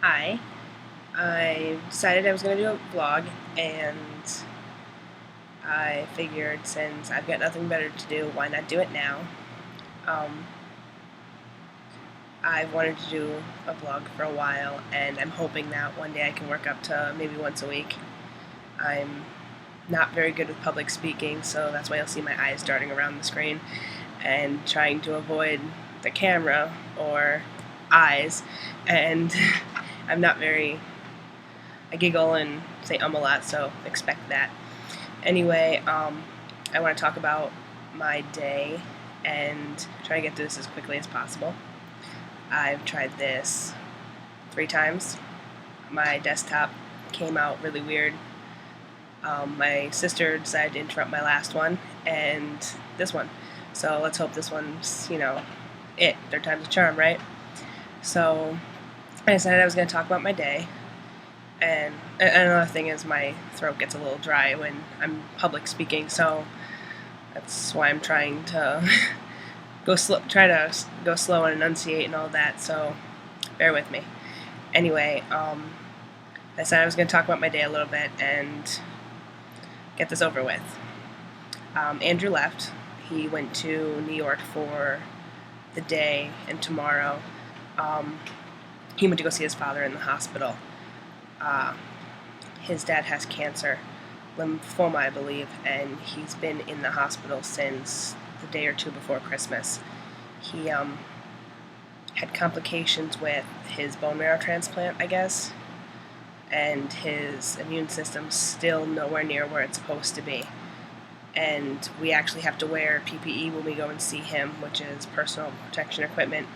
Hi. I decided I was going to do a vlog, and I figured since I've got nothing better to do, why not do it now? Um, I've wanted to do a vlog for a while, and I'm hoping that one day I can work up to maybe once a week. I'm not very good with public speaking, so that's why you'll see my eyes darting around the screen and trying to avoid the camera or eyes, and I'm not very I giggle and say a lot, so expect that. Anyway, I want to talk about my day and try to get through this as quickly as possible. I've tried this 3 times. My desktop came out really weird. My sister decided to interrupt my last one and this one. So let's hope this one's, it. Third time's a charm, right? So I decided I was going to talk about my day. And another thing is my throat gets a little dry when I'm public speaking, so that's why I'm trying to try to go slow and enunciate and all that. So bear with me. Anyway, I said I was going to talk about my day a little bit and get this over with. Andrew left. He went to New York for the day, and tomorrow he went to go see his father in the hospital. His dad has cancer, lymphoma, I believe, and he's been in the hospital since the day or two before Christmas. He had complications with his bone marrow transplant, I guess, and his immune system's still nowhere near where it's supposed to be. And we actually have to wear PPE when we go and see him, which is personal protection equipment.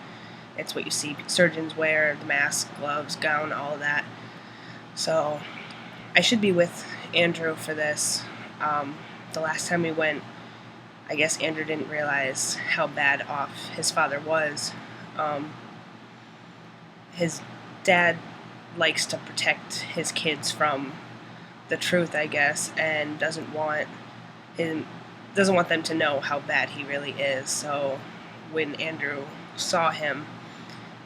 It's what you see surgeons wear, the mask, gloves, gown, all of that. So I should be with Andrew for this. The last time we went, I guess Andrew didn't realize how bad off his father was. His dad likes to protect his kids from the truth, I guess, and doesn't want them to know how bad he really is. So when Andrew saw him,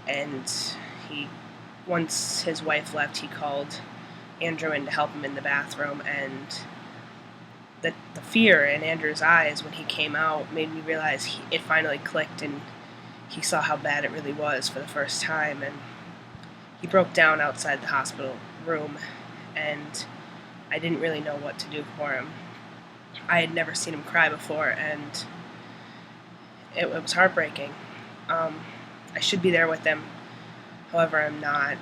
and once his wife left, he called Andrew in to help him in the bathroom, and the fear in Andrew's eyes when he came out made me realize it finally clicked, and he saw how bad it really was for the first time, and he broke down outside the hospital room, and I didn't really know what to do for him. I had never seen him cry before, and it was heartbreaking. I should be there with him, however I'm not.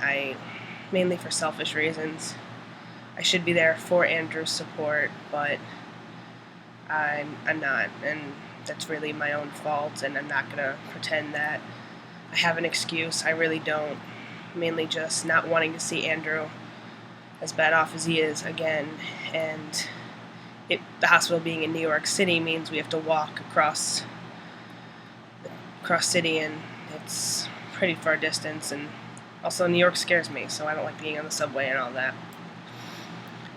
Mainly for selfish reasons. I should be there for Andrew's support, but I'm not, and that's really my own fault, and I'm not going to pretend that I have an excuse. I really don't. Mainly just not wanting to see Andrew as bad off as he is again, and the hospital being in New York City means we have to walk across city, and it's pretty far distance, and also New York scares me, so I don't like being on the subway and all that.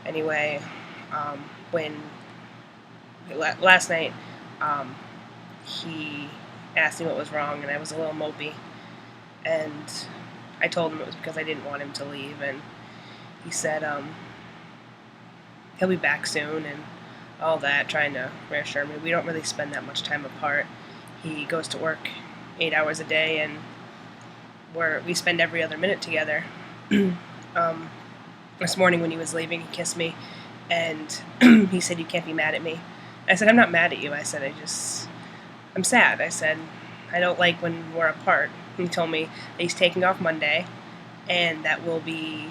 Anyway, last night, he asked me what was wrong, and I was a little mopey, and I told him it was because I didn't want him to leave, and he said he'll be back soon, and all that, trying to reassure me. We don't really spend that much time apart. He goes to work 8 hours a day, and we spend every other minute together. This morning when he was leaving, he kissed me, and he said, "You can't be mad at me." I said, "I'm not mad at you." I said, I'm sad. I said, "I don't like when we're apart." He told me that he's taking off Monday, and that we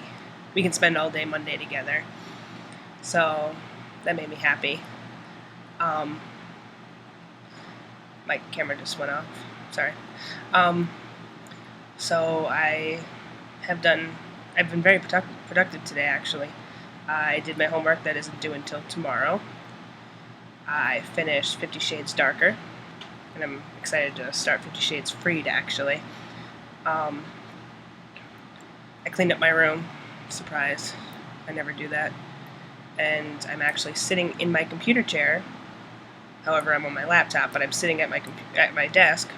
can spend all day Monday together. So that made me happy. My camera just went off. Sorry. So I've been very productive today, actually. I did my homework that isn't due until tomorrow. I finished 50 Shades Darker, and I'm excited to start 50 Shades Freed, actually. I cleaned up my room. Surprise. I never do that. And I'm actually sitting in my computer chair. However, I'm on my laptop, but I'm sitting at my desk.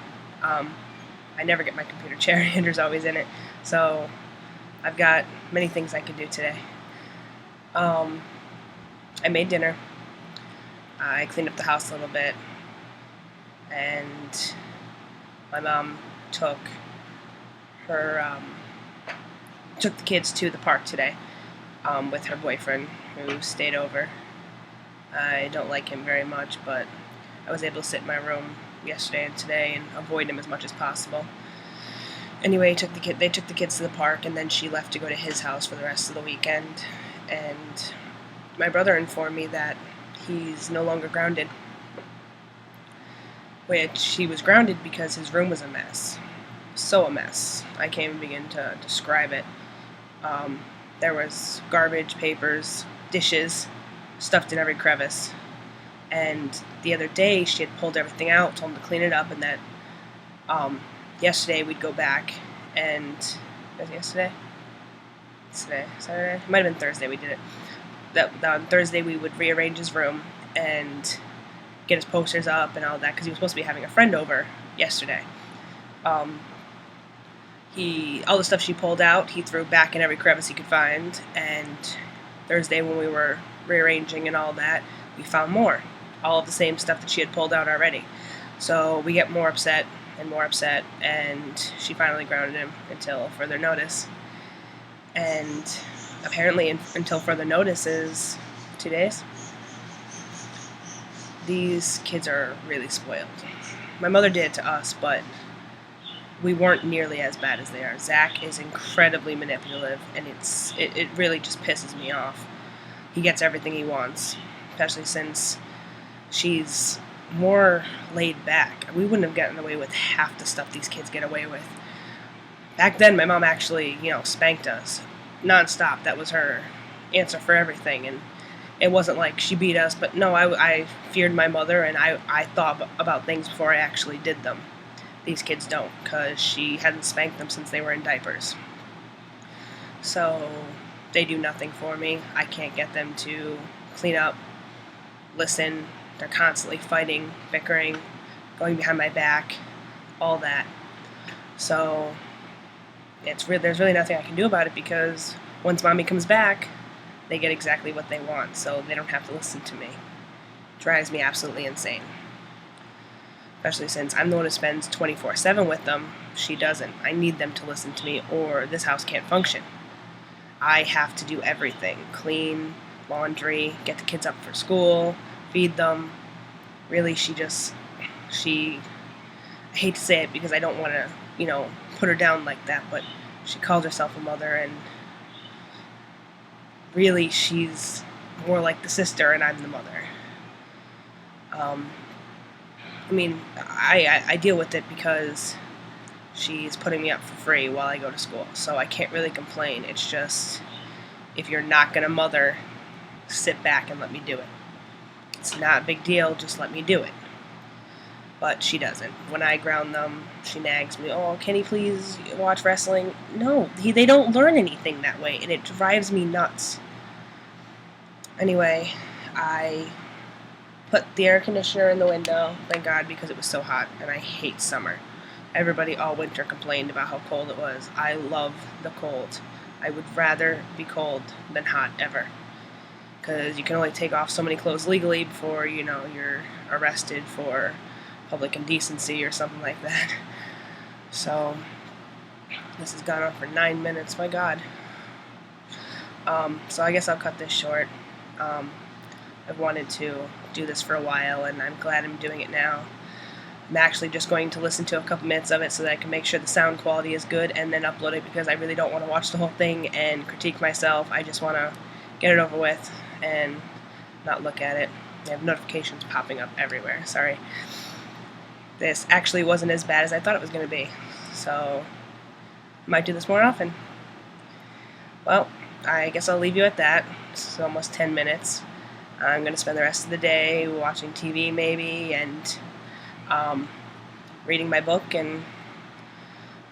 I never get my computer chair. Andrew's always in it. So I've got many things I could do today. Um, I made dinner. I cleaned up the house a little bit, and my mom took her took the kids to the park today with her boyfriend, who stayed over. I don't like him very much, but I was able to sit in my room yesterday and today and avoid him as much as possible. Anyway, they took the kids to the park, and then she left to go to his house for the rest of the weekend. And my brother informed me that he's no longer grounded, which he was grounded because his room was a mess. So a mess. I can't even begin to describe it. There was garbage, papers, dishes, stuffed in every crevice. And the other day, she had pulled everything out, told him to clean it up, and that yesterday we'd go back and... Was it yesterday? Today? Saturday? It might have been Thursday we did it. That on Thursday we would rearrange his room and get his posters up and all that, because he was supposed to be having a friend over yesterday. All the stuff she pulled out, he threw back in every crevice he could find, and Thursday when we were rearranging and all that, we found more. All of the same stuff that she had pulled out already. So we get more upset, and she finally grounded him until further notice. And apparently until further notice is 2 days. These kids are really spoiled. My mother did it to us, but we weren't nearly as bad as they are. Zach is incredibly manipulative, and it really just pisses me off. He gets everything he wants, especially since she's more laid back. We wouldn't have gotten away with half the stuff these kids get away with. Back then, my mom actually, spanked us nonstop. That was her answer for everything, and it wasn't like she beat us, but no, I feared my mother, and I thought about things before I actually did them. These kids don't, because she hadn't spanked them since they were in diapers. So they do nothing for me. I can't get them to clean up, listen. They're constantly fighting, bickering, going behind my back, all that. So there's really nothing I can do about it, because once mommy comes back, they get exactly what they want, so they don't have to listen to me. It drives me absolutely insane. Especially since I'm the one who spends 24/7 with them. She doesn't. I need them to listen to me, or this house can't function. I have to do everything. Clean, laundry, get the kids up for school, feed them. Really, I hate to say it because I don't want to, put her down like that, but she calls herself a mother, and really she's more like the sister and I'm the mother. I deal with it because she's putting me up for free while I go to school, so I can't really complain. It's just, if you're not going to mother, sit back and let me do it. It's not a big deal, just let me do it. But she doesn't. When I ground them, she nags me, "Oh, can you please watch wrestling?" No, they don't learn anything that way, and it drives me nuts. Anyway, I put the air conditioner in the window, thank God, because it was so hot, and I hate summer. Everybody all winter complained about how cold it was. I love the cold. I would rather be cold than hot ever, because you can only take off so many clothes legally before, you're arrested for public indecency or something like that. So, this has gone on for 9 minutes, my God. So I guess I'll cut this short. I've wanted to do this for a while, and I'm glad I'm doing it now. I'm actually just going to listen to a couple minutes of it so that I can make sure the sound quality is good, and then upload it, because I really don't want to watch the whole thing and critique myself. I just want to get it over with and not look at it. I have notifications popping up everywhere. Sorry. This actually wasn't as bad as I thought it was going to be, so I might do this more often. Well, I guess I'll leave you at that. It's almost 10 minutes. I'm going to spend the rest of the day watching TV maybe, and reading my book, and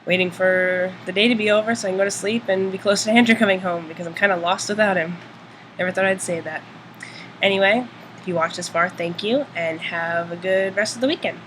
waiting for the day to be over so I can go to sleep and be close to Andrew coming home, because I'm kind of lost without him. Never thought I'd say that. Anyway, if you watched this far, thank you, and have a good rest of the weekend.